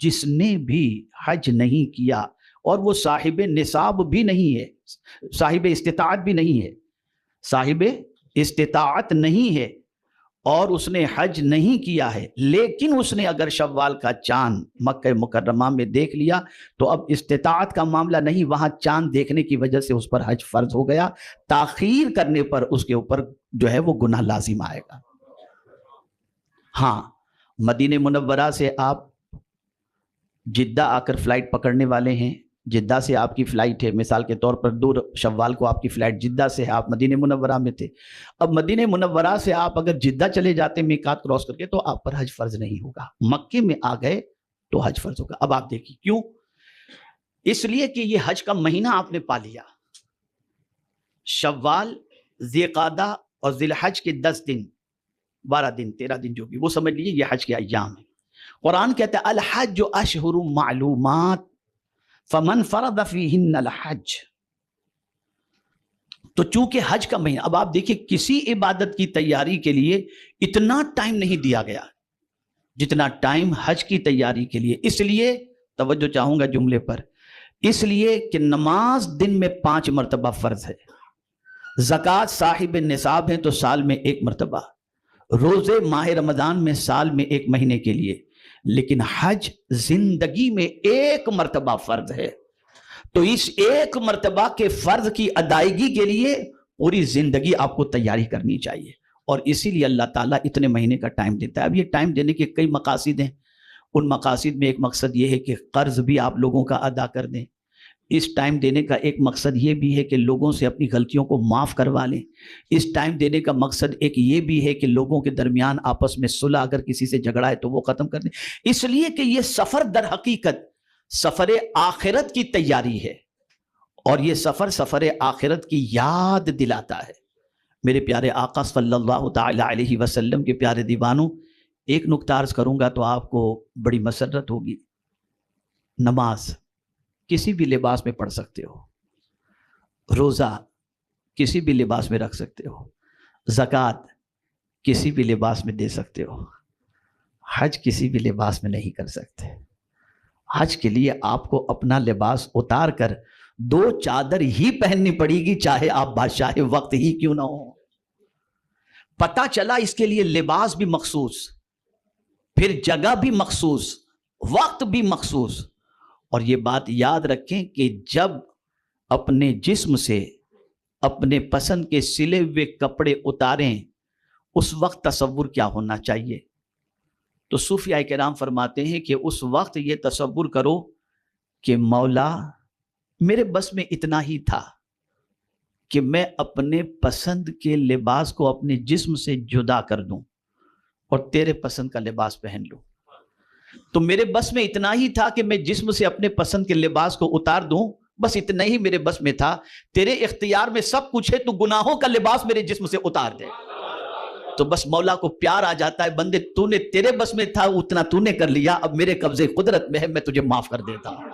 جس نے بھی حج نہیں کیا اور وہ صاحب نصاب بھی نہیں ہے، صاحب استطاعت بھی نہیں ہے، صاحب استطاعت نہیں ہے اور اس نے حج نہیں کیا ہے، لیکن اس نے اگر شوال کا چاند مکہ مکرمہ میں دیکھ لیا تو اب استطاعت کا معاملہ نہیں، وہاں چاند دیکھنے کی وجہ سے اس پر حج فرض ہو گیا، تاخیر کرنے پر اس کے اوپر جو ہے وہ گناہ لازم آئے گا۔ ہاں، مدینہ منورہ سے آپ جدہ آ کر فلائٹ پکڑنے والے ہیں، جدہ سے آپ کی فلائٹ ہے، مثال کے طور پر 2 شوال کو آپ کی فلائٹ جدہ سے ہے، آپ مدینہ منورہ میں تھے، اب مدینہ منورہ سے آپ اگر جدہ چلے جاتے میقات کراس کر کے تو آپ پر حج فرض نہیں ہوگا، مکے میں آ گئے تو حج فرض ہوگا۔ اب آپ دیکھیں کیوں؟ اس لیے کہ یہ حج کا مہینہ آپ نے پا لیا، شوال، ذی قعدہ اور ذی الحج کے 10 دن، 12 دن، 13 دن جو بھی، وہ سمجھ لیجیے یہ حج کے ایام ہیں۔ قرآن کہتا ہے الحج اشہر معلومات فمن فرض فیہن الحج، تو چونکہ حج کا مہینہ، اب آپ دیکھیں کسی عبادت کی تیاری کے لیے اتنا ٹائم نہیں دیا گیا جتنا ٹائم حج کی تیاری کے لیے، اس لیے توجہ چاہوں گا جملے پر، اس لیے کہ نماز دن میں 5 مرتبہ فرض ہے، زکوٰۃ صاحب نصاب ہیں تو سال میں 1 مرتبہ، روزے ماہ رمضان میں سال میں 1 مہینے کے لیے، لیکن حج زندگی میں 1 مرتبہ فرض ہے، تو اس 1 مرتبہ کے فرض کی ادائیگی کے لیے پوری زندگی آپ کو تیاری کرنی چاہیے، اور اسی لیے اللہ تعالیٰ اتنے مہینے کا ٹائم دیتا ہے۔ اب یہ ٹائم دینے کے کئی مقاصد ہیں، ان مقاصد میں ایک مقصد یہ ہے کہ قرض بھی آپ لوگوں کا ادا کر دیں، اس ٹائم دینے کا ایک مقصد یہ بھی ہے کہ لوگوں سے اپنی غلطیوں کو معاف کروا لیں، اس ٹائم دینے کا مقصد ایک یہ بھی ہے کہ لوگوں کے درمیان آپس میں صلح اگر کسی سے جھگڑا ہے تو وہ ختم کر دیں، اس لیے کہ یہ سفر در حقیقت سفر آخرت کی تیاری ہے، اور یہ سفر آخرت کی یاد دلاتا ہے۔ میرے پیارے آقا صلی اللہ تعالی علیہ وسلم کے پیارے دیوانوں، ایک نکتہ عرض کروں گا تو آپ کو بڑی مسرت ہوگی۔ نماز کسی بھی لباس میں پڑھ سکتے ہو، روزہ کسی بھی لباس میں رکھ سکتے ہو، زکوٰۃ کسی بھی لباس میں دے سکتے ہو، حج کسی بھی لباس میں نہیں کر سکتے۔ حج کے لیے آپ کو اپنا لباس اتار کر 2 چادر ہی پہننی پڑے گی، چاہے آپ بادشاہ وقت ہی کیوں نہ ہو۔ پتہ چلا اس کے لیے لباس بھی مخصوص، پھر جگہ بھی مخصوص، وقت بھی مخصوص، اور یہ بات یاد رکھیں کہ جب اپنے جسم سے اپنے پسند کے سلے ہوئے کپڑے اتاریں اس وقت تصور کیا ہونا چاہیے؟ تو صوفیاء کرام فرماتے ہیں کہ اس وقت یہ تصور کرو کہ مولا میرے بس میں اتنا ہی تھا کہ میں اپنے پسند کے لباس کو اپنے جسم سے جدا کر دوں اور تیرے پسند کا لباس پہن لوں، تو میرے بس میں اتنا ہی تھا کہ میں جسم سے اپنے پسند کے لباس کو اتار دوں، بس اتنا ہی میرے بس میں تھا، تیرے اختیار میں سب کچھ ہے، تو گناہوں کا لباس میرے جسم سے اتار دے۔ تو بس مولا کو پیار آ جاتا ہے، بندے تو نے تیرے بس میں تھا اتنا تو نے کر لیا، اب میرے قبضے قدرت میں ہے، میں تجھے معاف کر دیتا ہوں۔